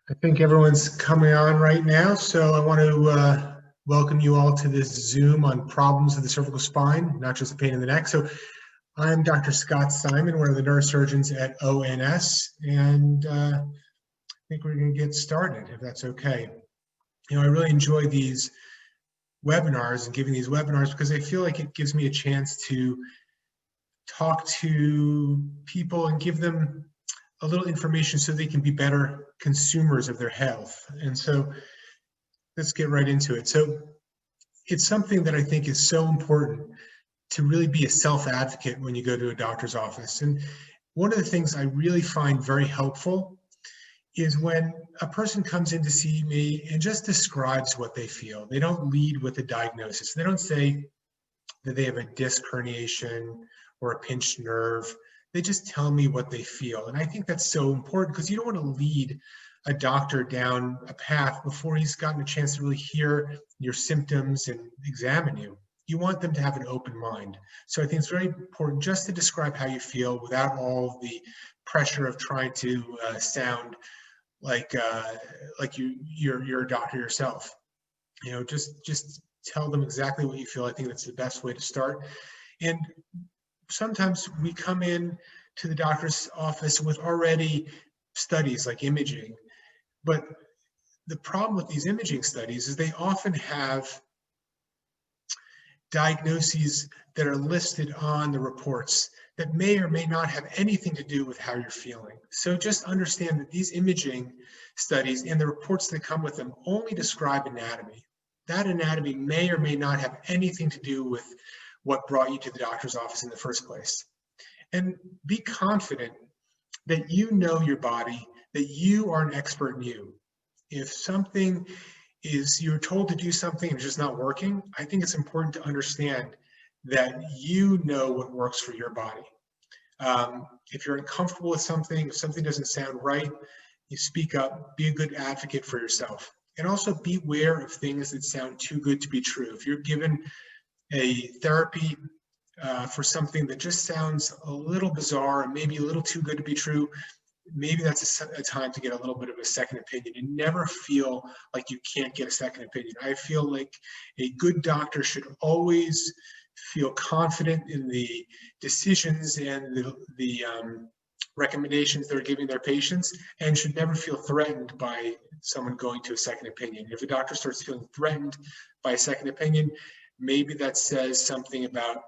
I think everyone's coming on right now, so I want to welcome you all to this Zoom on problems of the cervical spine, not just the pain in the neck. So I'm Dr. Scott Simon, one of the neurosurgeons at ONS, and I think we're going to get started, if that's okay. You know, I really enjoy these webinars and giving these webinars because I feel like it gives me a chance to talk to people and give them a little information so they can be better consumers of their health. And so let's get right into it. So it's something that I think is so important to really be a self-advocate when you go to a doctor's office. And one of the things I really find very helpful is when a person comes in to see me and just describes what they feel. They don't lead with a diagnosis. They don't say that they have a disc herniation or a pinched nerve. They just tell me what they feel. And I think that's so important because you don't want to lead a doctor down a path before he's gotten a chance to really hear your symptoms and examine you. You want them to have an open mind. So I think it's very important just to describe how you feel without all the pressure of trying to sound like you're a doctor yourself. You know, just tell them exactly what you feel. I think that's the best way to start. And sometimes we come in to the doctor's office with already studies like imaging, but the problem with these imaging studies is they often have diagnoses that are listed on the reports that may or may not have anything to do with how you're feeling. So just understand that these imaging studies and the reports that come with them only describe anatomy. That anatomy may or may not have anything to do with what brought you to the doctor's office in the first place. And be confident that you know your body, that you are an expert in you. If something is, you're told to do something and it's just not working, I think it's important to understand that you know what works for your body. If you're uncomfortable with something, if something doesn't sound right, you speak up, be a good advocate for yourself. And also beware of things that sound too good to be true. If you're given a therapy for something that just sounds a little bizarre and maybe a little too good to be true, maybe that's a time to get a little bit of a second opinion, and never feel like you can't get a second opinion. I feel like a good doctor should always feel confident in the decisions and the recommendations they're giving their patients, and should never feel threatened by someone going to a second opinion. If a doctor starts feeling threatened by a second opinion, maybe that says something about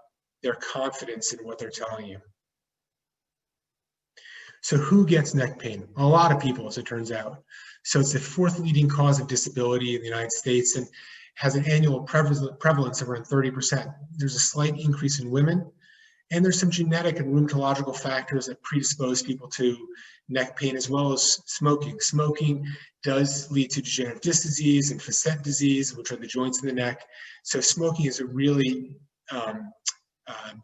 their confidence in what they're telling you. So who gets neck pain? A lot of people, as it turns out. So it's the fourth leading cause of disability in the United States and has an annual prevalence of around 30%. There's a slight increase in women, and there's some genetic and rheumatological factors that predispose people to neck pain, as well as smoking. Smoking does lead to degenerative disc disease and Facet disease, which are the joints in the neck. So smoking is a really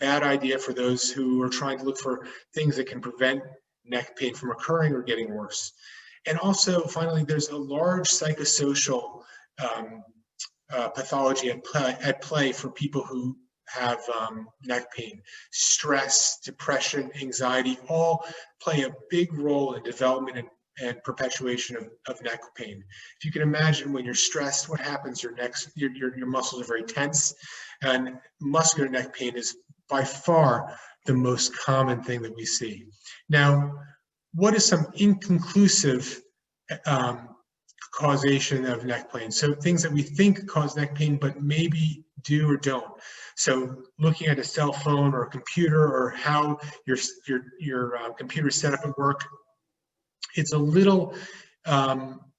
bad idea for those who are trying to look for things that can prevent neck pain from occurring or getting worse. And also, finally, there's a large psychosocial pathology at play for people who have neck pain. Stress, depression, anxiety all play a big role in development and perpetuation of neck pain. If you can imagine, when you're stressed, what happens? Your muscles are very tense, and muscular neck pain is by far the most common thing that we see. Now, what is some inconclusive causation of neck pain? So things that we think cause neck pain, but maybe do or don't. So looking at a cell phone or a computer, or how your computer is set up at work, it's a little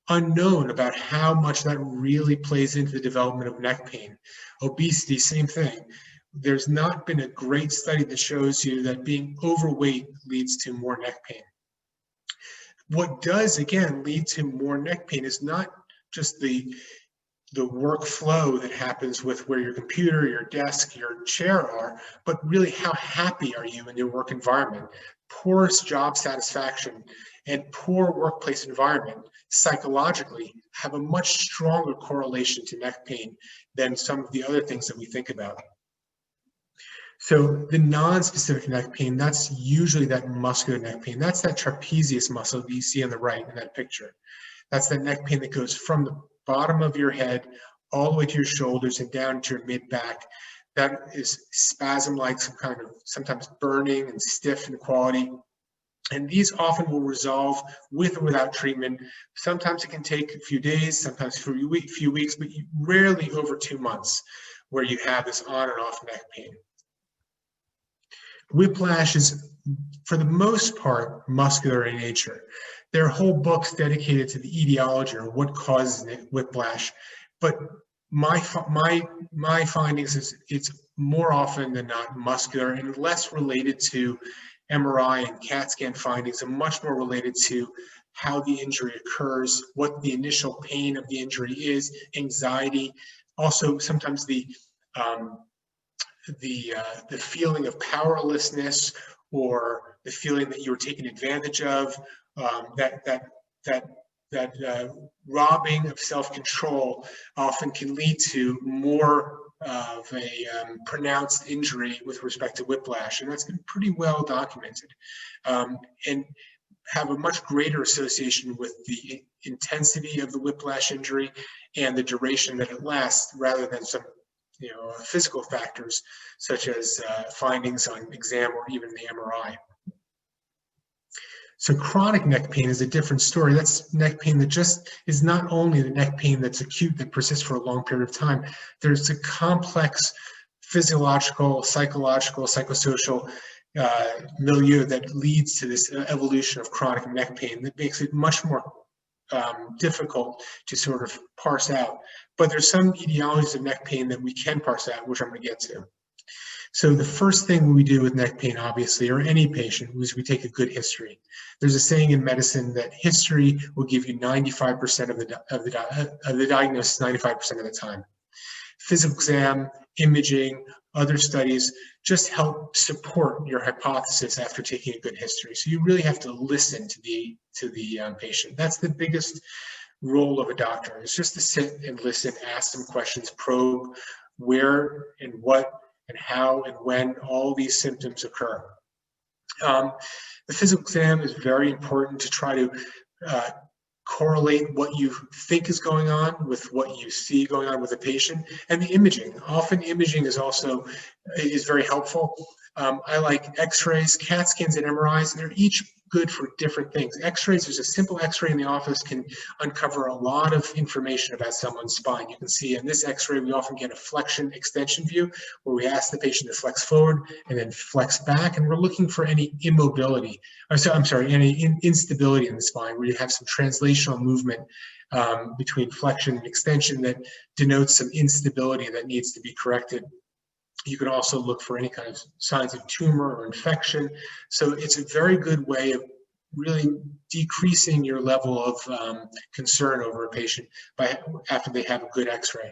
unknown about how much that really plays into the development of neck pain. Obesity, same thing. There's not been a great study that shows you that being overweight leads to more neck pain. What does, again, lead to more neck pain is not just the workflow that happens with where your computer, your desk, your chair are, but really how happy are you in your work environment. Poor job satisfaction and poor workplace environment psychologically have a much stronger correlation to neck pain than some of the other things that we think about. So the non-specific neck pain, that's usually that muscular neck pain. That's that trapezius muscle that you see on the right in that picture. That's the neck pain that goes from the bottom of your head all the way to your shoulders and down to your mid-back. That is spasm-like, some kind of sometimes burning and stiff in quality. And these often will resolve with or without treatment. Sometimes it can take a few days, sometimes a few weeks, but rarely over 2 months where you have this on and off neck pain. Whiplash is, for the most part, muscular in nature. There are whole books dedicated to the etiology or what causes whiplash, but my findings is it's more often than not muscular and less related to MRI and CAT scan findings, and much more related to how the injury occurs, what the initial pain of the injury is, anxiety, also sometimes the feeling of powerlessness or the feeling that you were taken advantage of, that robbing of self-control often can lead to more of a pronounced injury with respect to whiplash, and that's been pretty well documented, and have a much greater association with the intensity of the whiplash injury and the duration that it lasts, rather than some physical factors such as findings on exam or even the MRI. So chronic neck pain is a different story. That's neck pain that just is not only the neck pain that's acute, that persists for a long period of time. There's a complex physiological, psychological, psychosocial milieu that leads to this evolution of chronic neck pain that makes it much more difficult to sort of parse out. But there's some etiologies of neck pain that we can parse out, which I'm going to get to. So the first thing we do with neck pain, obviously, or any patient, is we take a good history. There's a saying in medicine that history will give you 95% of the diagnosis 95% of the time. Physical exam, imaging, other studies just help support your hypothesis after taking a good history. So you really have to listen to the patient. That's the biggest role of a doctor, is just to sit and listen, ask some questions, probe where and what and how and when all these symptoms occur. The physical exam is very important to try to correlate what you think is going on with what you see going on with the patient, and the imaging. Often imaging is also very helpful. I like x-rays, CAT scans, and MRIs. They're each good for different things. X-rays, there's a simple x-ray in the office can uncover a lot of information about someone's spine. You can see in this x-ray, we often get a flexion extension view where we ask the patient to flex forward and then flex back, and we're looking for any immobility, any instability in the spine, where you have some translational movement between flexion and extension that denotes some instability that needs to be corrected. You can also look for any kind of signs of tumor or infection. So it's a very good way of really decreasing your level of concern over a patient after they have a good x-ray.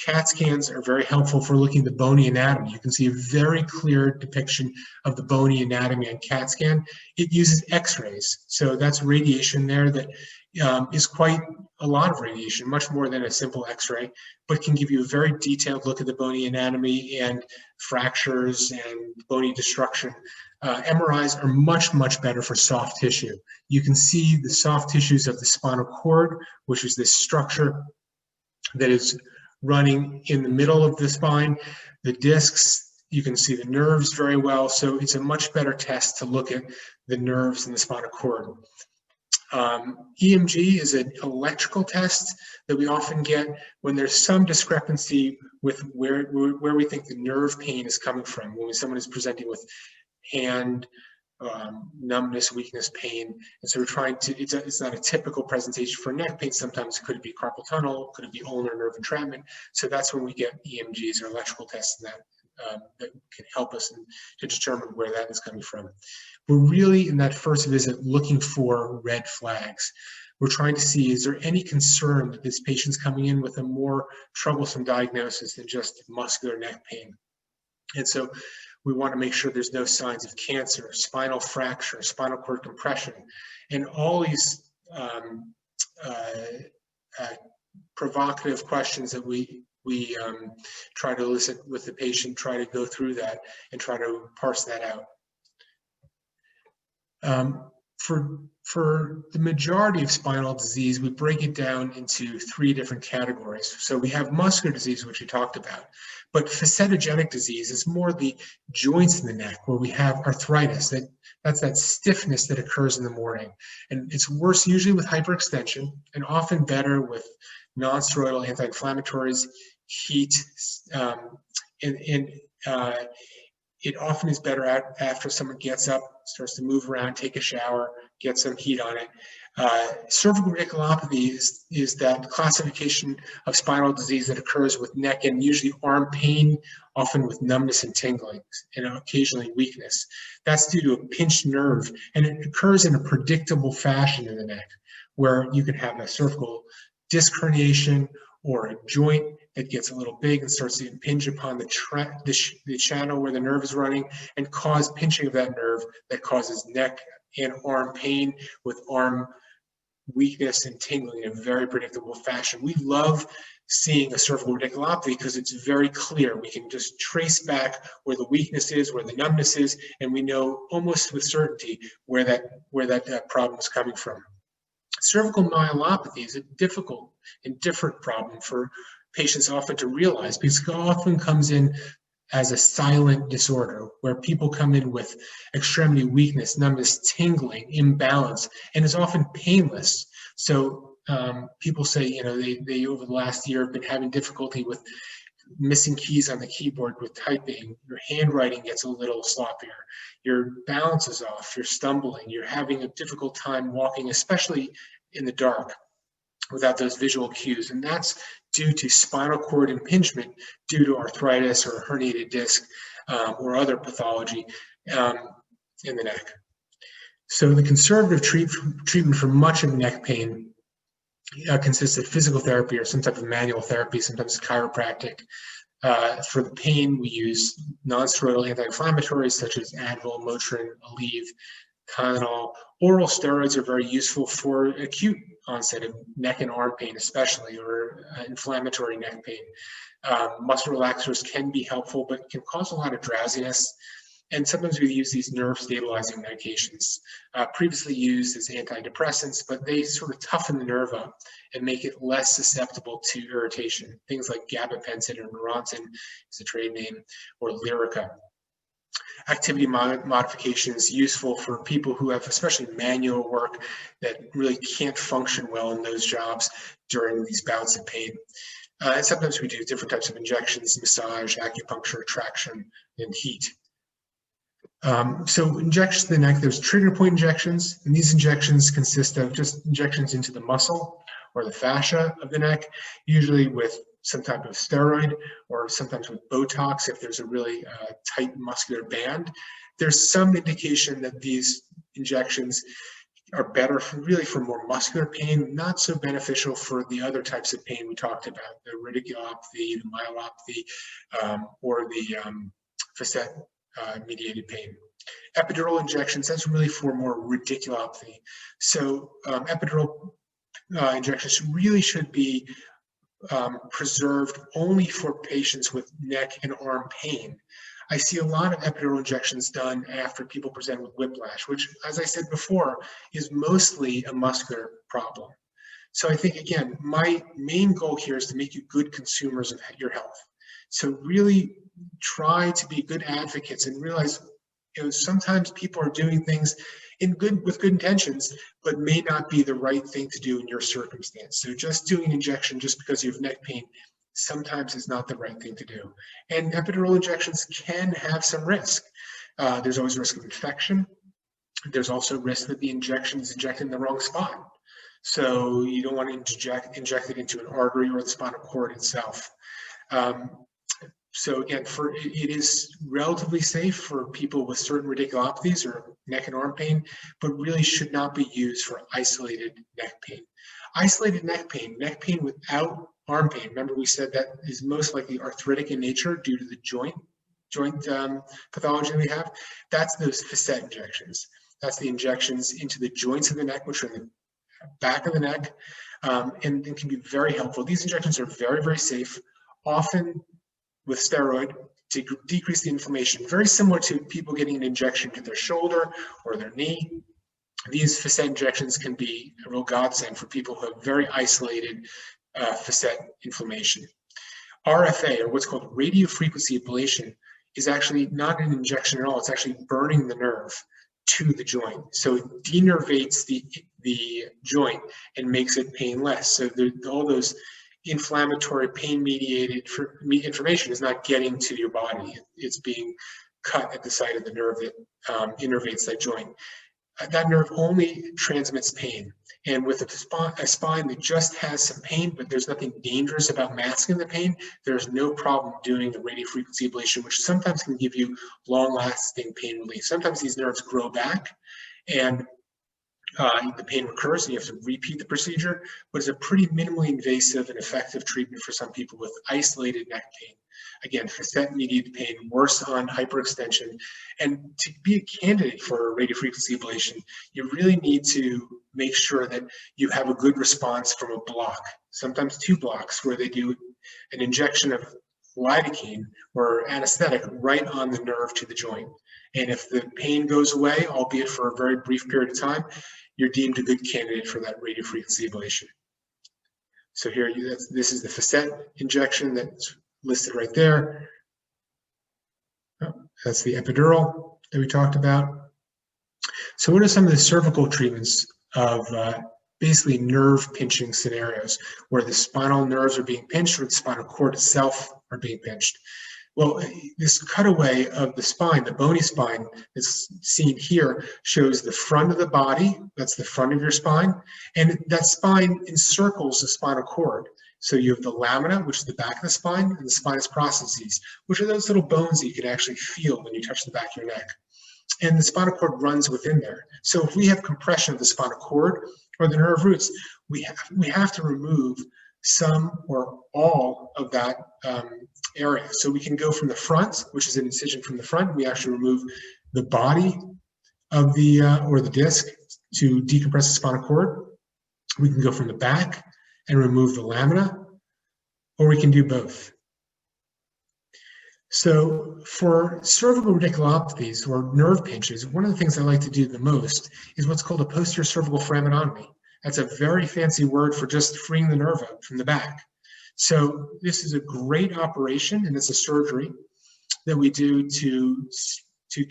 CAT scans are very helpful for looking at the bony anatomy. You can see a very clear depiction of the bony anatomy on CAT scan. It uses x-rays, so that's radiation there that is quite a lot of radiation, much more than a simple x-ray, but can give you a very detailed look at the bony anatomy and fractures and bony destruction. MRIs are much, much better for soft tissue. You can see the soft tissues of the spinal cord, which is this structure that is running in the middle of the spine. The discs, you can see the nerves very well, so it's a much better test to look at the nerves in the spinal cord. EMG is an electrical test that we often get when there's some discrepancy with where we think the nerve pain is coming from. When someone is presenting with hand numbness, weakness, pain, and so we're trying to, it's not a typical presentation for neck pain. Sometimes it could be carpal tunnel, could it be ulnar nerve entrapment. So that's when we get EMGs or electrical tests that can help us to determine where that is coming from. We're really, in that first visit, looking for red flags. We're trying to see, is there any concern that this patient's coming in with a more troublesome diagnosis than just muscular neck pain? And so we want to make sure there's no signs of cancer, spinal fracture, spinal cord compression, and all these provocative questions that we try to elicit with the patient, try to go through that and try to parse that out. For For the majority of spinal disease, we break it down into 3 different categories. So we have muscular disease, which we talked about, but facetogenic disease is more the joints in the neck where we have arthritis. That's that stiffness that occurs in the morning. And it's worse usually with hyperextension and often better with non-steroidal anti-inflammatories, heat, and it often is better after someone gets up, starts to move around, take a shower, get some heat on it. Cervical radiculopathy is that classification of spinal disease that occurs with neck and usually arm pain, often with numbness and tingling, and occasionally weakness. That's due to a pinched nerve, and it occurs in a predictable fashion in the neck, where you can have a cervical disc herniation or a joint that gets a little big and starts to impinge upon the channel where the nerve is running and cause pinching of that nerve that causes neck and arm pain with arm weakness and tingling in a very predictable fashion. We love seeing a cervical radiculopathy because it's very clear. We can just trace back where the weakness is, where the numbness is, and we know almost with certainty where that problem is coming from. Cervical myelopathy is a difficult and different problem for patients often to realize because it often comes in as a silent disorder where people come in with extremity weakness, numbness, tingling, imbalance, and is often painless. So people say, they over the last year have been having difficulty with missing keys on the keyboard with typing, your handwriting gets a little sloppier, your balance is off, you're stumbling, you're having a difficult time walking, especially in the dark without those visual cues. And that's due to spinal cord impingement due to arthritis or a herniated disc or other pathology in the neck. So the conservative treatment for much of neck pain consists of physical therapy or some type of manual therapy, sometimes chiropractic. For the pain, we use non-steroidal anti-inflammatories such as Advil, Motrin, Aleve, Tylenol. Oral steroids are very useful for acute onset of neck and arm pain, especially, or inflammatory neck pain. Muscle relaxers can be helpful, but can cause a lot of drowsiness. And sometimes we use these nerve stabilizing medications, previously used as antidepressants, but they sort of toughen the nerve up and make it less susceptible to irritation. Things like gabapentin or Neurontin is the trade name, or Lyrica. Activity modification is useful for people who have especially manual work that really can't function well in those jobs during these bouts of pain. And sometimes we do different types of injections, massage, acupuncture, traction, and heat. So injections in the neck, there's trigger point injections, and these injections consist of just injections into the muscle or the fascia of the neck, usually with some type of steroid or sometimes with Botox if there's a really tight muscular band. There's some indication that these injections are better for more muscular pain, not so beneficial for the other types of pain we talked about, the radiculopathy, the myelopathy, or the facet mediated pain. Epidural injections, that's really for more radiculopathy. So epidural injections really should be preserved only for patients with neck and arm pain. I see a lot of epidural injections done after people present with whiplash, which, as I said before, is mostly a muscular problem. So I think, again, my main goal here is to make you good consumers of your health. So really try to be good advocates and realize, sometimes people are doing things with good intentions, but may not be the right thing to do in your circumstance. So just doing an injection just because you have neck pain sometimes is not the right thing to do. And epidural injections can have some risk. There's always risk of infection. There's also risk that the injection is injected in the wrong spot. So you don't want to inject it into an artery or the spinal cord itself. So again, it is relatively safe for people with certain radiculopathies or neck and arm pain, but really should not be used for isolated neck pain. Isolated neck pain without arm pain, remember we said that is most likely arthritic in nature due to the joint pathology we have. That's those facet injections. That's the injections into the joints of the neck, which are in the back of the neck, and can be very helpful. These injections are very, very safe, often with steroid to decrease the inflammation, very similar to people getting an injection to their shoulder or their knee. these facet injections can be a real godsend for people who have very isolated facet inflammation. RFA, or what's called radiofrequency ablation, is actually not an injection at all. It's actually burning the nerve to the joint. So it denervates the joint and makes it painless. So all those inflammatory pain-mediated information is not getting to your body. It's being cut at the site of the nerve that innervates that joint. That nerve only transmits pain. And with a spine that just has some pain, but there's nothing dangerous about masking the pain, there's no problem doing the radiofrequency ablation, which sometimes can give you long-lasting pain relief. Sometimes these nerves grow back and the pain recurs and you have to repeat the procedure, but it's a pretty minimally invasive and effective treatment for some people with isolated neck pain. Again, facet-mediated pain, worse on hyperextension. And to be a candidate for radiofrequency ablation, you really need to make sure that you have a good response from a block, sometimes 2 blocks, where they do an injection of lidocaine or anesthetic right on the nerve to the joint. And if the pain goes away, albeit for a very brief period of time, you're deemed a good candidate for that radiofrequency ablation. So here, this is the facet injection that's listed right there. That's the epidural that we talked about. So what are some of the cervical treatments of basically nerve pinching scenarios where the spinal nerves are being pinched or the spinal cord itself are being pinched? Well, this cutaway of the spine, the bony spine that's seen here, shows the front of the body, that's the front of your spine, and that spine encircles the spinal cord. So you have the lamina, which is the back of the spine, and the spinous processes, which are those little bones that you can actually feel when you touch the back of your neck. And the spinal cord runs within there. So if we have compression of the spinal cord or the nerve roots, we have to remove some or all of that area. So we can go from the front, which is an incision from the front. We actually remove the body of the or the disc to decompress the spinal cord. We can go from the back and remove the lamina, or we can do both. So for cervical radiculopathies or nerve pinches, one of the things I like to do the most is what's called a posterior cervical foraminotomy. That's a very fancy word for just freeing the nerve out from the back. So this is a great operation, and it's a surgery that we do to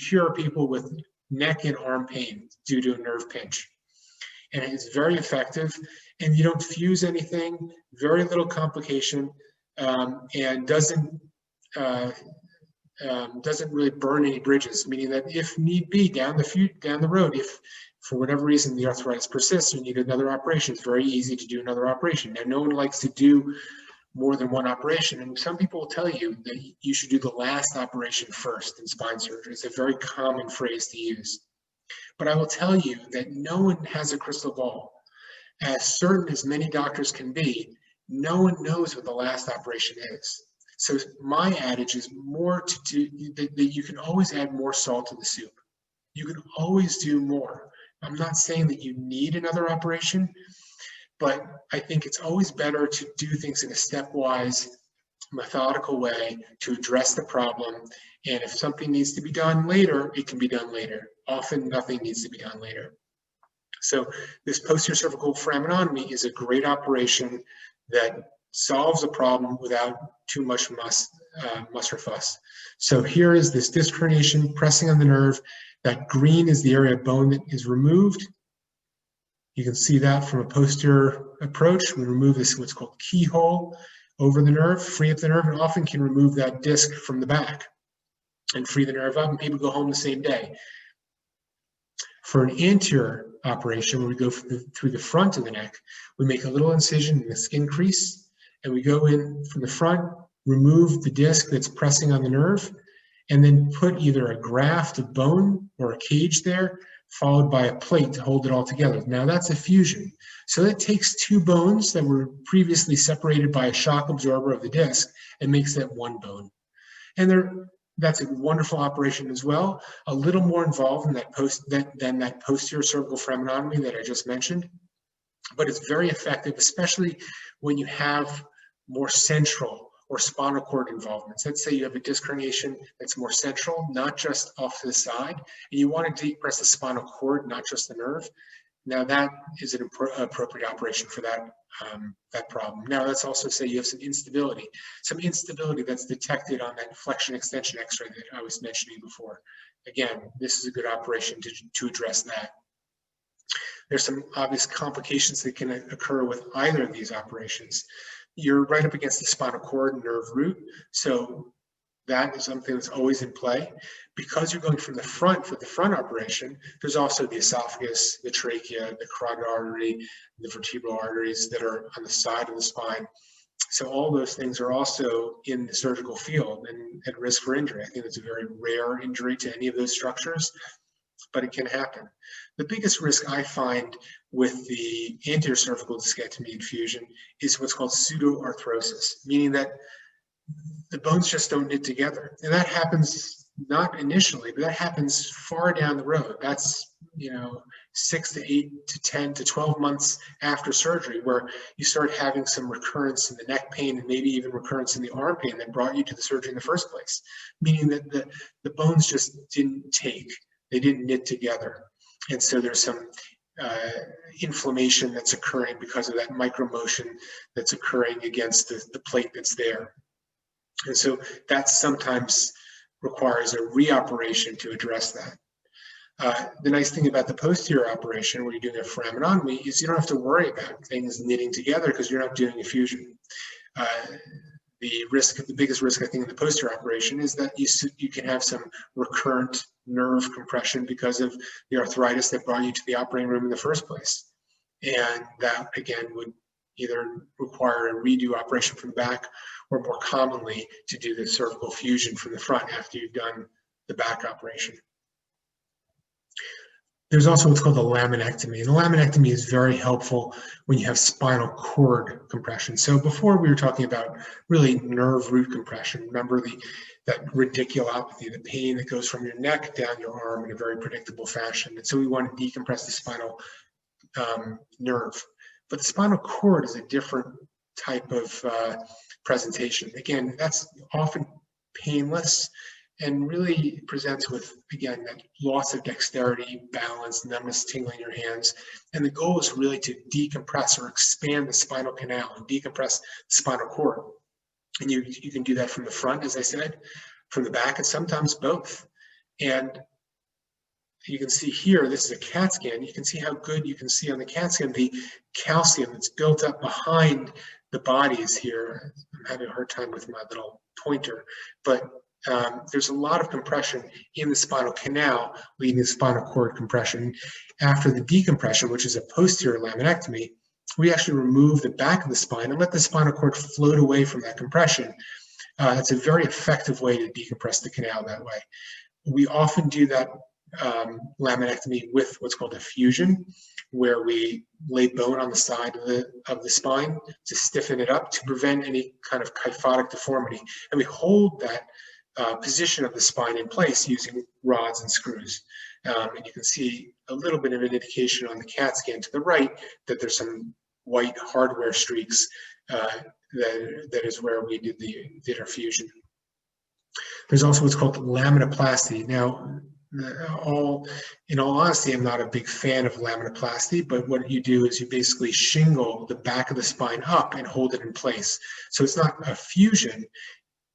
cure people with neck and arm pain due to a nerve pinch. And it's very effective, and you don't fuse anything, very little complication, and doesn't really burn any bridges, meaning that if need be, down the road, if for whatever reason the arthritis persists, you need another operation, it's very easy to do another operation. Now, no one likes to do more than one operation, and some people will tell you that you should do the last operation first in spine surgery. It's a very common phrase to use. But I will tell you that no one has a crystal ball. As certain as many doctors can be, no one knows what the last operation is. So my adage is more to do, that you can always add more salt to the soup. You can always do more. I'm not saying that you need another operation, but I think it's always better to do things in a stepwise, methodical way to address the problem. And if something needs to be done later, it can be done later. Often nothing needs to be done later. So this posterior cervical foraminotomy is a great operation that solves a problem without too much muss or fuss. So here is this disc herniation pressing on the nerve. That green is the area of bone that is removed. You can see that from a posterior approach. We remove this, what's called keyhole, over the nerve, free up the nerve, and often can remove that disc from the back and free the nerve up, and people go home the same day. For an anterior operation, where we go through the front of the neck, we make a little incision in the skin crease, and we go in from the front, remove the disc that's pressing on the nerve, and then put either a graft of bone or a cage there, followed by a plate to hold it all together. Now that's a fusion. So that takes 2 bones that were previously separated by a shock absorber of the disc and makes that 1 bone. And that's a wonderful operation as well. A little more involved in than that posterior cervical foraminotomy that I just mentioned, but it's very effective, especially when you have more central or spinal cord involvements. Let's say you have a disc herniation that's more central, not just off to the side, and you want to decompress the spinal cord, not just the nerve. Now that is an appropriate operation for that, that problem. Now let's also say you have some instability that's detected on that flexion extension x-ray that I was mentioning before. Again, this is a good operation to address that. There's some obvious complications that can occur with either of these operations. You're right up against the spinal cord and nerve root, so that is something that's always in play. Because you're going from the front for the front operation, there's also the esophagus, the trachea, the carotid artery, the vertebral arteries that are on the side of the spine. So all those things are also in the surgical field and at risk for injury. I think it's a very rare injury to any of those structures, but it can happen. The biggest risk I find with the anterior cervical discectomy and fusion is what's called pseudoarthrosis, meaning that the bones just don't knit together. And that happens not initially, but that happens far down the road. That's, 6 to 8 to 10 to 12 months after surgery, where you start having some recurrence in the neck pain and maybe even recurrence in the arm pain that brought you to the surgery in the first place, meaning that the bones just didn't take, they didn't knit together. And so there's some inflammation that's occurring because of that micromotion that's occurring against the plate that's there. And so that sometimes requires a reoperation to address that. The nice thing about the posterior operation, where you're doing a foraminotomy, is you don't have to worry about things knitting together because you're not doing a fusion. The biggest risk I think in the posterior operation is that you can have some recurrent nerve compression because of the arthritis that brought you to the operating room in the first place. And that again would either require a redo operation from the back, or more commonly to do the cervical fusion from the front after you've done the back operation. There's also what's called the laminectomy. And the laminectomy is very helpful when you have spinal cord compression. So before we were talking about really nerve root compression. Remember that radiculopathy, the pain that goes from your neck down your arm in a very predictable fashion. And so we want to decompress the spinal nerve. But the spinal cord is a different type of presentation. Again, that's often painless and really presents with, again, that loss of dexterity, balance, numbness, tingling in your hands. And the goal is really to decompress or expand the spinal canal and decompress the spinal cord. And you can do that from the front, as I said, from the back, and sometimes both. And you can see here, this is a CAT scan. You can see how good you can see on the CAT scan the calcium that's built up behind the bodies here. I'm having a hard time with my little pointer, but there's a lot of compression in the spinal canal, leading to spinal cord compression. After the decompression, which is a posterior laminectomy, we actually remove the back of the spine and let the spinal cord float away from that compression. That's a very effective way to decompress the canal that way. We often do that laminectomy with what's called a fusion, where we lay bone on the side of the spine to stiffen it up to prevent any kind of kyphotic deformity. And we hold that position of the spine in place using rods and screws. And you can see a little bit of an indication on the CAT scan to the right that there's some white hardware streaks. That is where we did our fusion. There's also what's called laminoplasty. Now, in all honesty, I'm not a big fan of laminoplasty, but what you do is you basically shingle the back of the spine up and hold it in place. So it's not a fusion,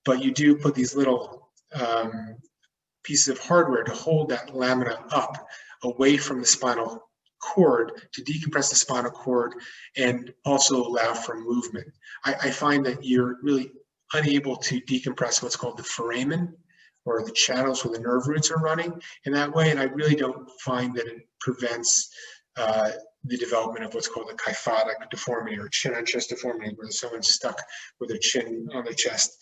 but you do put these little pieces of hardware to hold that lamina up away from the spinal cord to decompress the spinal cord and also allow for movement. I find that you're really unable to decompress what's called the foramen, or the channels where the nerve roots are running in that way, and I really don't find that it prevents the development of what's called a kyphotic deformity or chin on chest deformity, where someone's stuck with their chin on their chest.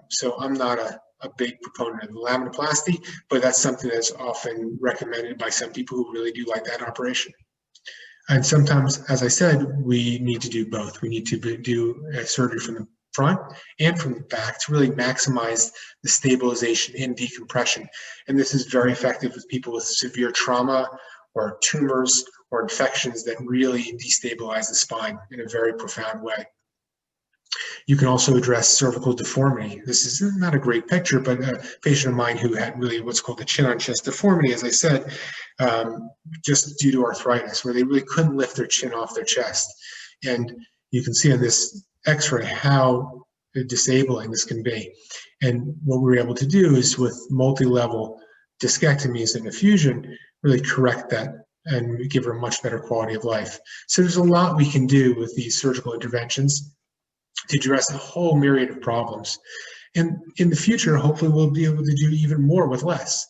So I'm not a big proponent of laminoplasty, but that's something that's often recommended by some people who really do like that operation. And sometimes, as I said, we need to do both. We need to do a surgery from the front and from the back to really maximize the stabilization and decompression. And this is very effective with people with severe trauma or tumors or infections that really destabilize the spine in a very profound way. You can also address cervical deformity. This is not a great picture, but a patient of mine who had really what's called a chin-on-chest deformity, as I said, just due to arthritis, where they really couldn't lift their chin off their chest. And you can see on this x-ray how disabling this can be. And what we were able to do is, with multi-level discectomies and effusion, really correct that and give her a much better quality of life. So there's a lot we can do with these surgical interventions to address a whole myriad of problems. And in the future, hopefully we'll be able to do even more with less.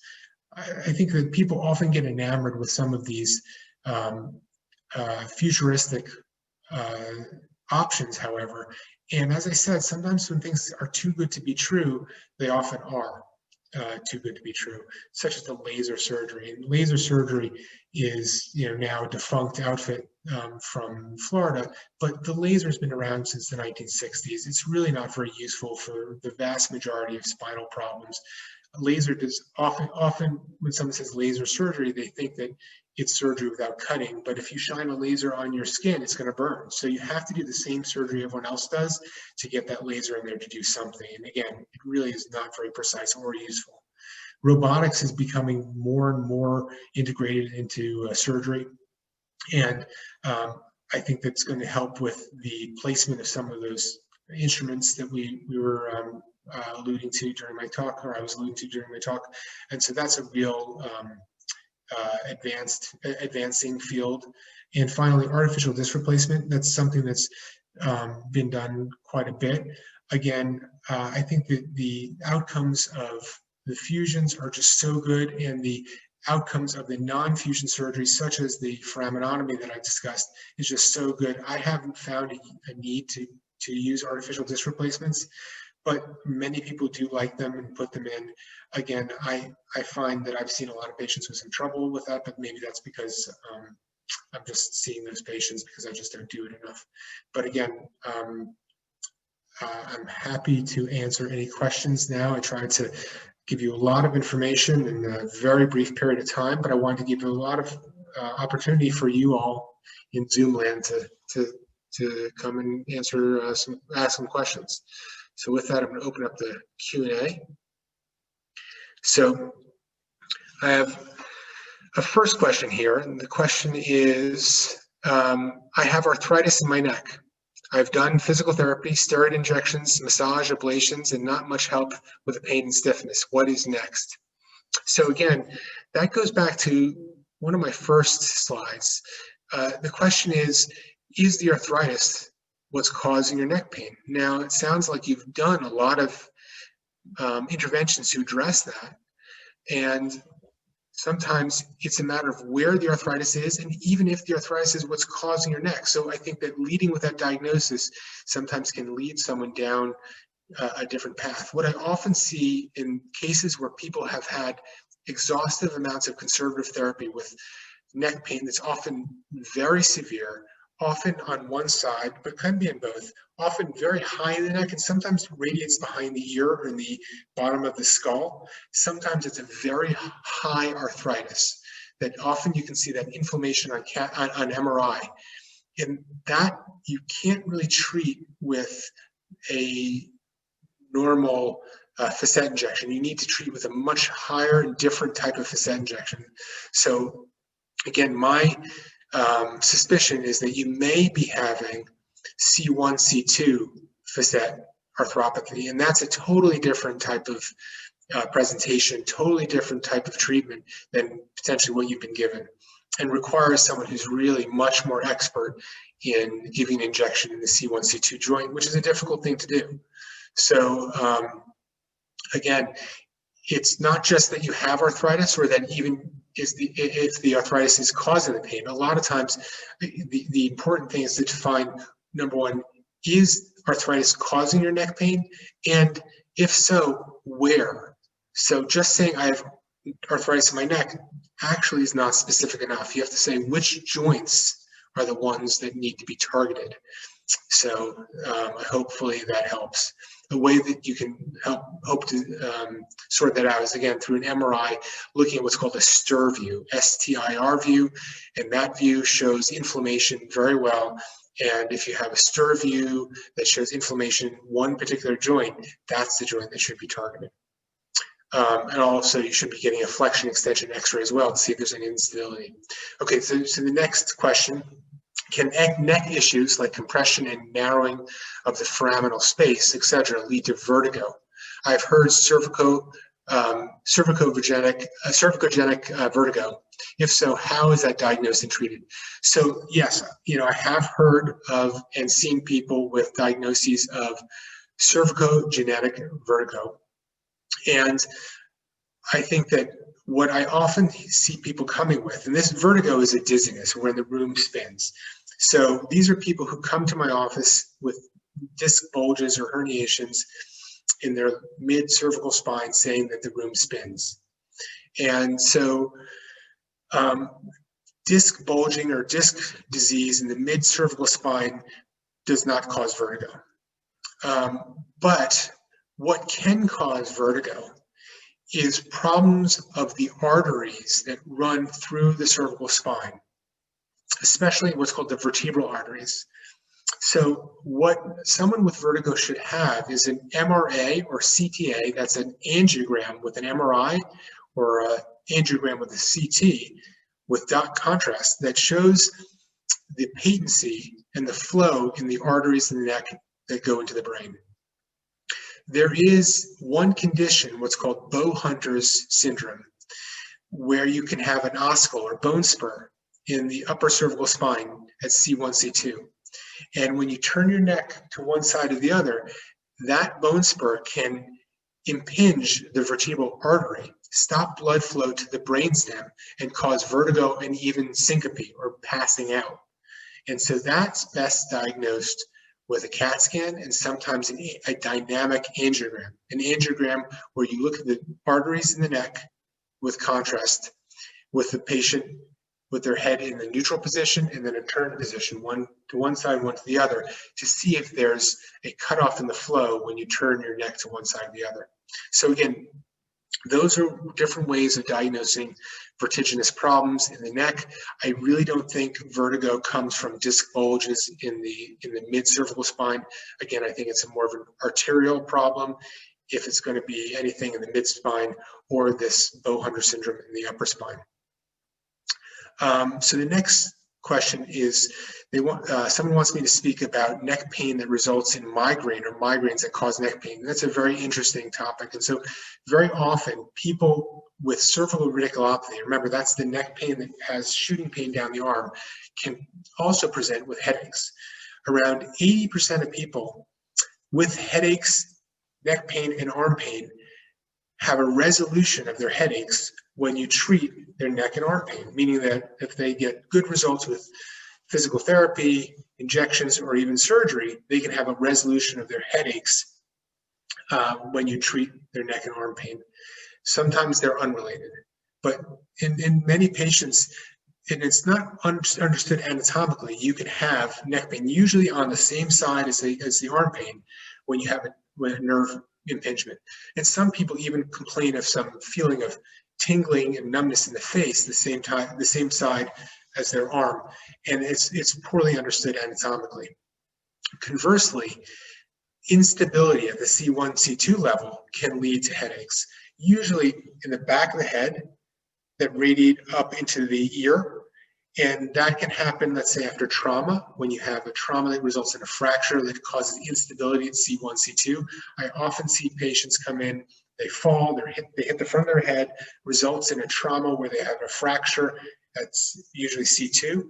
I think that people often get enamored with some of these futuristic options, however. And as I said, sometimes when things are too good to be true, they often are too good to be true, such as the laser surgery. And laser surgery is, now a defunct outfit from Florida, but the laser's been around since the 1960s. It's really not very useful for the vast majority of spinal problems. Laser does often when someone says laser surgery, they think that it's surgery without cutting, but if you shine a laser on your skin, it's going to burn. So you have to do the same surgery everyone else does to get that laser in there to do something. And again, it really is not very precise or useful. Robotics is becoming more and more integrated into surgery. And I think that's going to help with the placement of some of those instruments that we were alluding to during my talk, or I was alluding to during my talk. And so that's a real advancing field. And finally, artificial disc replacement. That's something that's been done quite a bit. Again, I think that the outcomes of the fusions are just so good, and the outcomes of the non-fusion surgery, such as the foraminotomy that I discussed, is just so good. I haven't found a need to use artificial disc replacements, but many people do like them and put them in. Again, I find that I've seen a lot of patients with some trouble with that, but maybe that's because I'm just seeing those patients because I just don't do it enough. But again, I'm happy to answer any questions now. I tried to give you a lot of information in a very brief period of time, but I wanted to give you a lot of opportunity for you all in Zoom land to come and ask some questions. So with that, I'm going to open up the Q&A. So I have a first question here, and the question is, I have arthritis in my neck. I've done physical therapy, steroid injections, massage, ablations, and not much help with the pain and stiffness. What is next? So again, that goes back to one of my first slides. The question is the arthritis what's causing your neck pain? Now, it sounds like you've done a lot of interventions to address that. And sometimes it's a matter of where the arthritis is, and even if the arthritis is what's causing your neck. So I think that leading with that diagnosis sometimes can lead someone down a different path. What I often see in cases where people have had exhaustive amounts of conservative therapy with neck pain that's often very severe, often on one side, but can be in both, often very high in the neck, and sometimes radiates behind the ear or in the bottom of the skull. Sometimes it's a very high arthritis that often you can see that inflammation on MRI. And that you can't really treat with a normal facet injection. You need to treat with a much higher and different type of facet injection. So again, my suspicion is that you may be having C1, C2 facet arthropathy, and that's a totally different type of presentation, totally different type of treatment than potentially what you've been given, and requires someone who's really much more expert in giving an injection in the C1, C2 joint, which is a difficult thing to do. So again, it's not just that you have arthritis, or that even if the arthritis is causing the pain. A lot of times, the important thing is to define, number one, is arthritis causing your neck pain? And if so, where? So just saying I have arthritis in my neck actually is not specific enough. You have to say which joints are the ones that need to be targeted. So hopefully that helps. The way that you can hope to sort that out is, again, through an MRI, looking at what's called a STIR view, S-T-I-R view, and that view shows inflammation very well. And if you have a stir view that shows inflammation in one particular joint, that's the joint that should be targeted. And also you should be getting a flexion extension x-ray as well to see if there's any instability. Okay, so the next question, can neck issues like compression and narrowing of the foraminal space, etc., lead to vertigo? I've heard cervicogenic vertigo. If so, how is that diagnosed and treated? So yes, I have heard of and seen people with diagnoses of cervicogenic vertigo. And I think that what I often see people coming with, and this vertigo is a dizziness when the room spins. So these are people who come to my office with disc bulges or herniations in their mid-cervical spine saying that the room spins. And so disc bulging or disc disease in the mid-cervical spine does not cause vertigo. But what can cause vertigo is problems of the arteries that run through the cervical spine, especially what's called the vertebral arteries. So what someone with vertigo should have is an MRA or CTA, that's an angiogram with an MRI or an angiogram with a CT with dot contrast that shows the patency and the flow in the arteries in the neck that go into the brain. There is one condition, what's called Bow-Hunter's syndrome, where you can have an oscal or bone spur in the upper cervical spine at C1, C2. And when you turn your neck to one side or the other, that bone spur can impinge the vertebral artery, stop blood flow to the brainstem, and cause vertigo and even syncope or passing out. And so that's best diagnosed with a CAT scan and sometimes a dynamic angiogram, an angiogram where you look at the arteries in the neck with contrast, with the patient with their head in the neutral position and then a turned position, one to one side, one to the other, to see if there's a cutoff in the flow when you turn your neck to one side or the other. So again, those are different ways of diagnosing vertiginous problems in the neck. I really don't think vertigo comes from disc bulges in the mid-cervical spine. Again, I think it's more of an arterial problem if it's going to be anything in the mid-spine or this Bow-Hunter syndrome in the upper spine. So the next question is, someone wants me to speak about neck pain that results in migraine or migraines that cause neck pain. That's a very interesting topic. And so very often people with cervical radiculopathy, remember that's the neck pain that has shooting pain down the arm, can also present with headaches. Around 80% of people with headaches, neck pain, and arm pain have a resolution of their headaches when you treat their neck and arm pain, meaning that if they get good results with physical therapy, injections, or even surgery, they can have a resolution of their headaches when you treat their neck and arm pain. Sometimes they're unrelated, but in many patients, and it's not understood anatomically, you can have neck pain usually on the same side as the arm pain when you have a nerve impingement. And some people even complain of some feeling of tingling and numbness in the face the same side as their arm, and it's poorly understood anatomically. Conversely, instability at the C1, C2 level can lead to headaches, usually in the back of the head that radiate up into the ear. And that can happen, let's say, after trauma, when you have a trauma that results in a fracture that causes instability at C1, C2. I often see patients come in, they fall, they hit the front of their head, results in a trauma where they have a fracture, that's usually C2.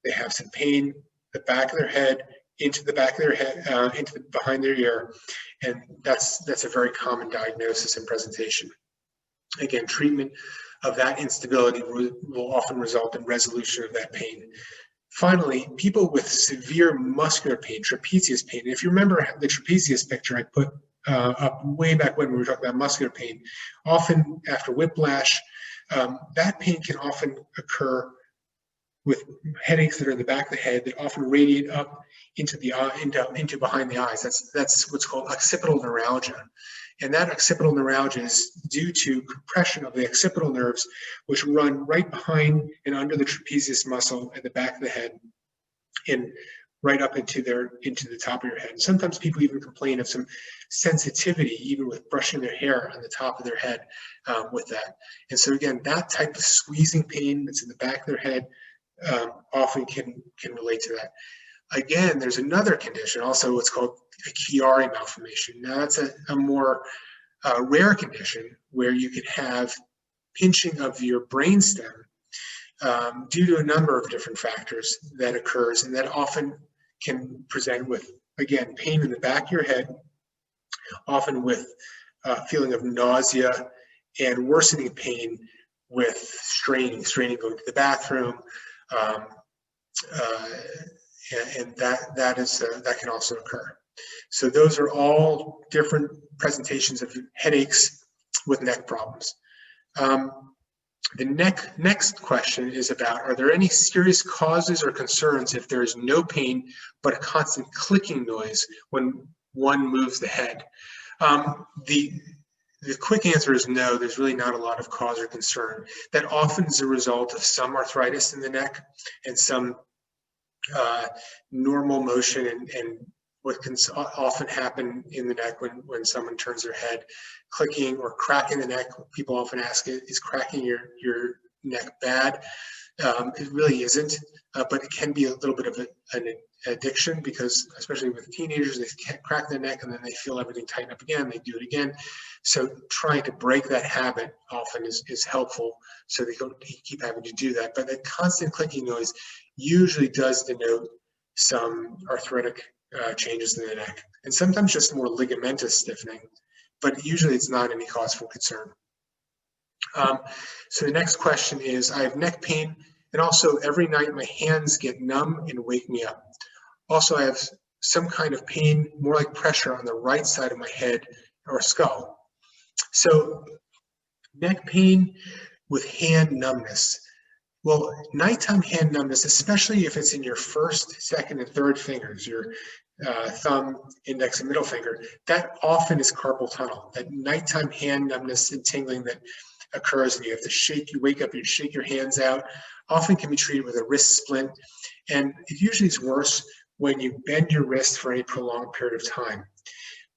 They have some pain, the back of their head, into the back of their head, behind their ear, and that's a very common diagnosis and presentation. Again, treatment of that instability will often result in resolution of that pain. Finally, people with severe muscular pain, trapezius pain. If you remember the trapezius picture I put up way back when we were talking about muscular pain, often after whiplash, that pain can often occur with headaches that are in the back of the head that often radiate up into the into behind the eyes. That's what's called occipital neuralgia. And that occipital neuralgia is due to compression of the occipital nerves, which run right behind and under the trapezius muscle at the back of the head. And right up into the top of your head. And sometimes people even complain of some sensitivity, even with brushing their hair on the top of their head with that. And so again, that type of squeezing pain that's in the back of their head often can relate to that. Again, there's another condition, also what's called a Chiari malformation. Now that's a more rare condition where you can have pinching of your brainstem due to a number of different factors that occurs, and that often can present with, again, pain in the back of your head, often with feeling of nausea and worsening pain with straining going to the bathroom, and that can also occur. So those are all different presentations of headaches with neck problems. The next question is about, are there any serious causes or concerns if there is no pain but a constant clicking noise when one moves the head? The quick answer is no, there's really not a lot of cause or concern. That often is a result of some arthritis in the neck and some normal motion and what can often happen in the neck when someone turns their head, clicking or cracking the neck. People often ask, is cracking your neck bad? It really isn't, but it can be a little bit of an addiction, because especially with teenagers, they crack their neck and then they feel everything tighten up again, they do it again. So trying to break that habit often is helpful, so they don't keep having to do that. But that constant clicking noise usually does denote some arthritic changes in the neck, and sometimes just more ligamentous stiffening, but usually it's not any cause for concern. So the next question is, I have neck pain, and also every night my hands get numb and wake me up. Also, I have some kind of pain, more like pressure on the right side of my head or skull. So neck pain with hand numbness. Well, nighttime hand numbness, especially if it's in your first, second, and third fingers, your thumb, index, and middle finger, that often is carpal tunnel. That nighttime hand numbness and tingling that occurs, and you have to you wake up and you shake your hands out, often can be treated with a wrist splint. And it usually is worse when you bend your wrist for any prolonged period of time.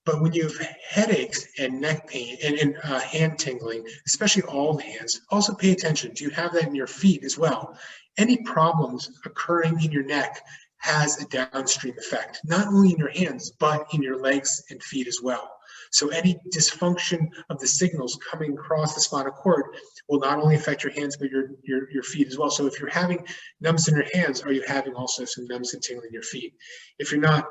But when you have headaches and neck pain and hand tingling, especially all the hands, also pay attention. Do you have that in your feet as well? Any problems occurring in your neck has a downstream effect, not only in your hands, but in your legs and feet as well. So any dysfunction of the signals coming across the spinal cord will not only affect your hands, but your feet as well. So if you're having numbness in your hands, are you having also some numbness and tingling in your feet? If you're not,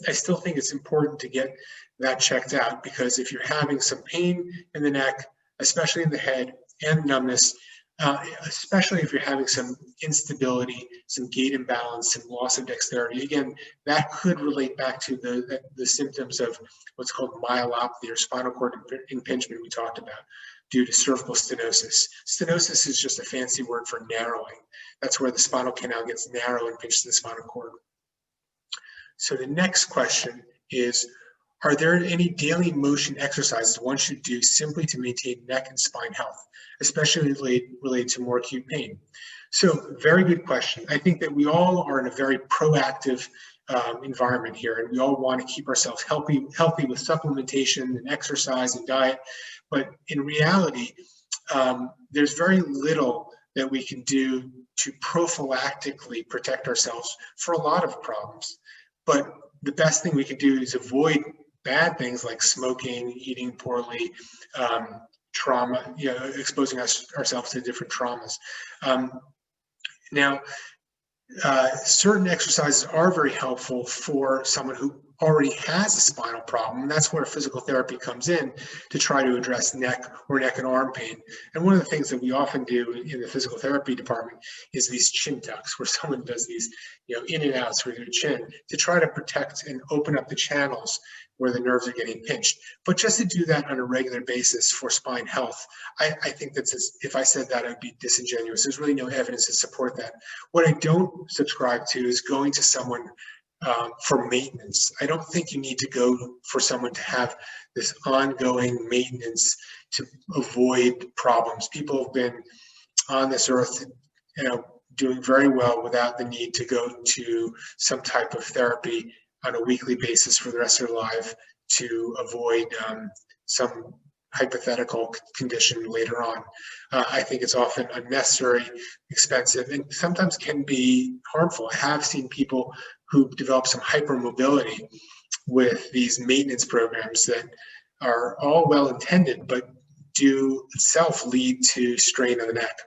I still think it's important to get that checked out, because if you're having some pain in the neck, especially in the head, and numbness, especially if you're having some instability, some gait imbalance, some loss of dexterity, again, that could relate back to the symptoms of what's called myelopathy, or spinal cord impingement we talked about, due to cervical stenosis. Stenosis is just a fancy word for narrowing. That's where the spinal canal gets narrow and pinches the spinal cord. So the next question is, are there any daily motion exercises one should do simply to maintain neck and spine health, especially related to more acute pain? So very good question. I think that we all are in a very proactive environment here, and we all want to keep ourselves healthy with supplementation and exercise and diet. But in reality, there's very little that we can do to prophylactically protect ourselves for a lot of problems. But the best thing we can do is avoid bad things like smoking, eating poorly, trauma, exposing ourselves to different traumas. Now, certain exercises are very helpful for someone who already has a spinal problem, and that's where physical therapy comes in to try to address neck and arm pain. And one of the things that we often do in the physical therapy department is these chin tucks, where someone does these in and outs with their chin to try to protect and open up the channels where the nerves are getting pinched. But just to do that on a regular basis for spine health, I think that's, if I said that, it would be disingenuous. There's really no evidence to support that. What I don't subscribe to is going to someone for maintenance. I don't think you need to go for someone to have this ongoing maintenance to avoid problems. People have been on this earth, doing very well without the need to go to some type of therapy on a weekly basis for the rest of their life to avoid some hypothetical condition later on. I think it's often unnecessary, expensive, and sometimes can be harmful. I have seen people who develop some hypermobility with these maintenance programs that are all well intended, but do itself lead to strain of the neck.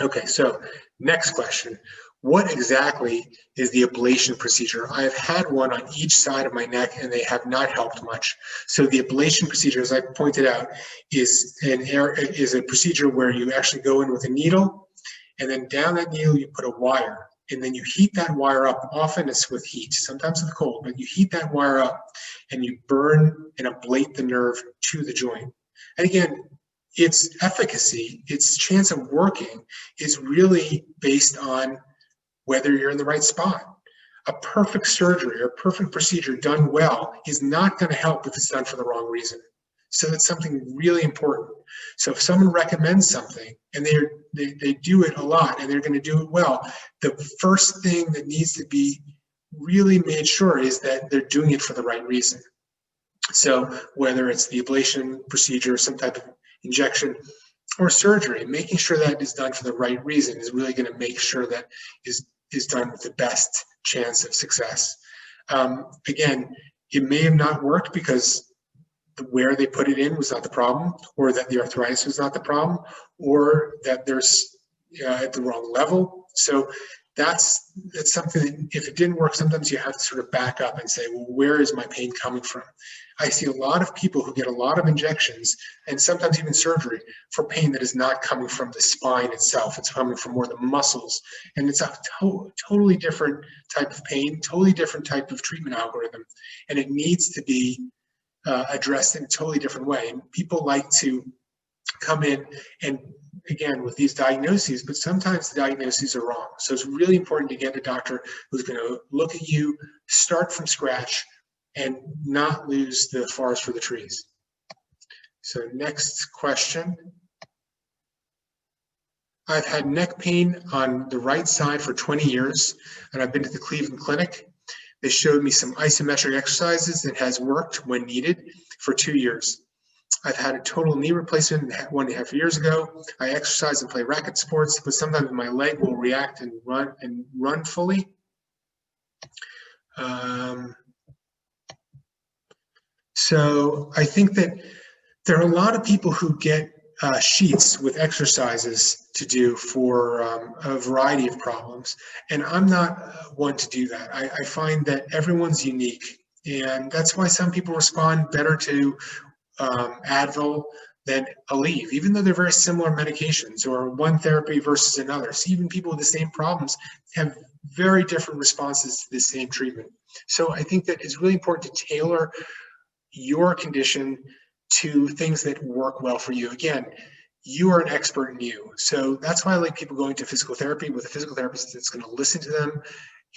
Okay, so next question. What exactly is the ablation procedure? I have had one on each side of my neck and they have not helped much. So the ablation procedure, as I pointed out, is a procedure where you actually go in with a needle, and then down that needle you put a wire, and then you heat that wire up. Often it's with heat, sometimes with cold, but you heat that wire up and you burn and ablate the nerve to the joint. And again, its efficacy, its chance of working is really based on whether you're in the right spot. A perfect surgery or perfect procedure done well is not going to help if it's done for the wrong reason. So that's something really important. So if someone recommends something and they do it a lot and they're going to do it well, the first thing that needs to be really made sure is that they're doing it for the right reason. So whether it's the ablation procedure, some type of injection, or surgery, making sure that is done for the right reason is really going to make sure that is done with the best chance of success. Again, it may have not worked because where they put it in was not the problem, or that the arthritis was not the problem, or that there's at the wrong level. So that's something that if it didn't work, sometimes you have to sort of back up and say, well, where is my pain coming from? I see a lot of people who get a lot of injections and sometimes even surgery for pain that is not coming from the spine itself. It's coming from more the muscles. And it's a totally different type of pain, totally different type of treatment algorithm. And it needs to be addressed in a totally different way. And people like to come in and again with these diagnoses, but sometimes the diagnoses are wrong. So it's really important to get a doctor who's going to look at you, start from scratch, and not lose the forest for the trees. So next question. I've had neck pain on the right side for 20 years, and I've been to the Cleveland Clinic. They showed me some isometric exercises that has worked when needed for 2 years. I've had a total knee replacement 1.5 years ago. I exercise and play racket sports, but sometimes my leg will react and run fully. So I think that there are a lot of people who get sheets with exercises to do for a variety of problems, and I'm not one to do that. I find that everyone's unique, and that's why some people respond better to Advil than Aleve, even though they're very similar medications, or one therapy versus another. So even people with the same problems have very different responses to the same treatment. So I think that it's really important to tailor your condition to things that work well for you. Again, you are an expert in you. So that's why I like people going to physical therapy with a physical therapist that's going to listen to them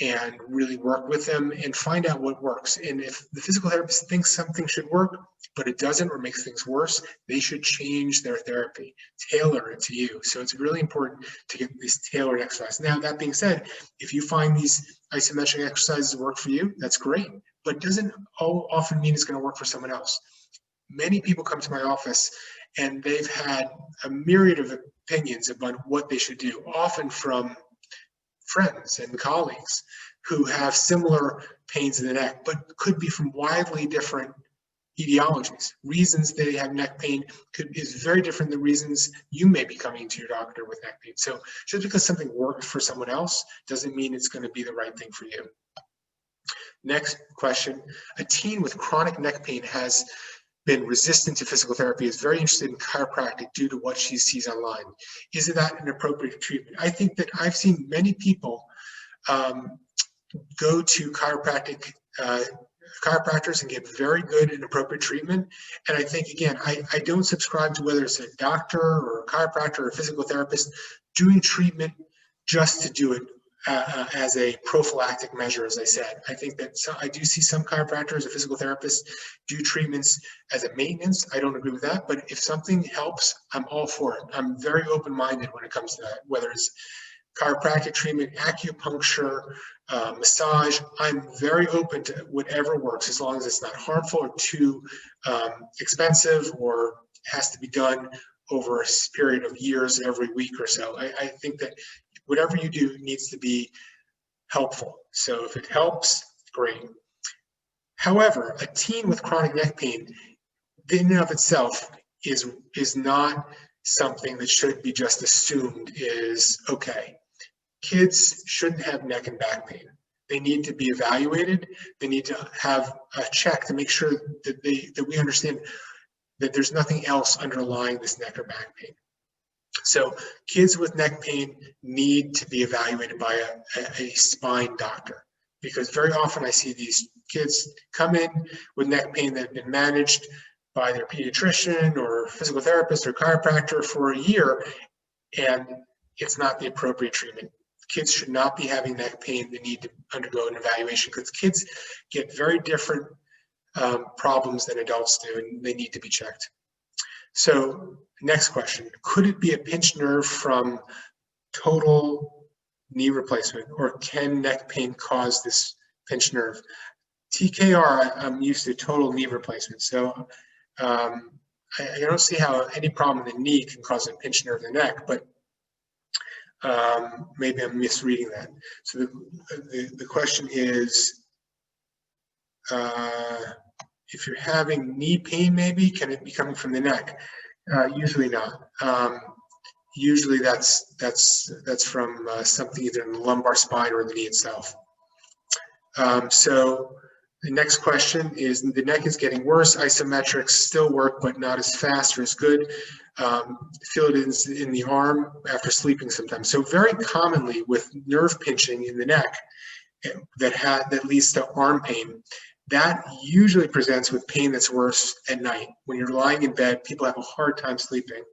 and really work with them and find out what works. And if the physical therapist thinks something should work, but it doesn't or makes things worse, they should change their therapy, tailor it to you. So it's really important to get this tailored exercise. Now, that being said, if you find these isometric exercises work for you, that's great, but it doesn't often mean it's going to work for someone else. Many people come to my office and they've had a myriad of opinions about what they should do, often from friends and colleagues who have similar pains in the neck, but could be from widely different etiologies. Reasons they have neck pain is very different than reasons you may be coming to your doctor with neck pain. So just because something worked for someone else doesn't mean it's going to be the right thing for you. Next question. A teen with chronic neck pain has been resistant to physical therapy, is very interested in chiropractic due to what she sees online. Is that an appropriate treatment? I think that I've seen many people go to chiropractors and get very good and appropriate treatment. And I think, again, I don't subscribe to whether it's a doctor or a chiropractor or a physical therapist doing treatment just to do it as a prophylactic measure, as I said. I think that I do see some chiropractors or physical therapists do treatments as a maintenance. I don't agree with that, but if something helps, I'm all for it. I'm very open-minded when it comes to that, whether it's chiropractic treatment, acupuncture, massage. I'm very open to whatever works as long as it's not harmful or too expensive or has to be done over a period of years every week or so. I think that whatever you do needs to be helpful. So if it helps, great. However, a teen with chronic neck pain in and of itself is not something that should be just assumed is okay. Kids shouldn't have neck and back pain. They need to be evaluated. They need to have a check to make sure that we understand that there's nothing else underlying this neck or back pain. So kids with neck pain need to be evaluated by a spine doctor, because very often I see these kids come in with neck pain that have been managed by their pediatrician or physical therapist or chiropractor for a year, and it's not the appropriate treatment. Kids should not be having neck pain. They need to undergo an evaluation because kids get very different problems than adults do, and they need to be checked. So next question, could it be a pinched nerve from total knee replacement, or can neck pain cause this pinched nerve? TKR, I'm used to total knee replacement. So I don't see how any problem in the knee can cause a pinched nerve in the neck, but maybe I'm misreading that. So the question is, if you're having knee pain, maybe, can it be coming from the neck? Usually not. Usually that's from something either in the lumbar spine or the knee itself. So the next question is, the neck is getting worse. Isometrics still work, but not as fast or as good. Feel it in the arm after sleeping sometimes. So very commonly with nerve pinching in the neck that leads to arm pain, that usually presents with pain that's worse at night. When you're lying in bed, people have a hard time sleeping,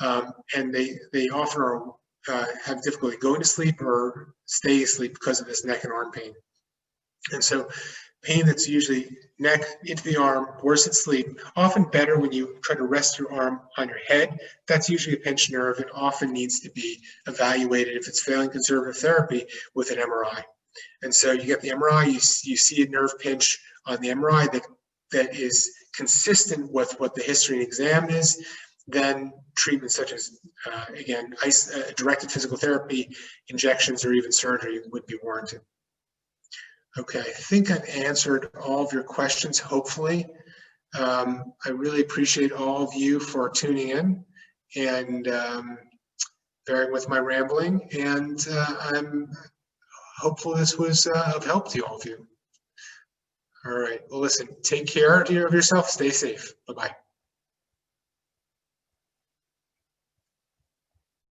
and they often have difficulty going to sleep or stay asleep because of this neck and arm pain. And so pain that's usually neck into the arm, worse at sleep, often better when you try to rest your arm on your head. That's usually a pinched nerve. It often needs to be evaluated if it's failing conservative therapy with an MRI. And so you get the MRI, you see a nerve pinch on the MRI that is consistent with what the history and exam is. Then treatments such as, again, directed physical therapy, injections, or even surgery would be warranted. Okay, I think I've answered all of your questions, hopefully. I really appreciate all of you for tuning in and bearing with my rambling, and I'm hopeful this was of help to all of you. All right, well, listen, take care of yourself, stay safe. Bye-bye.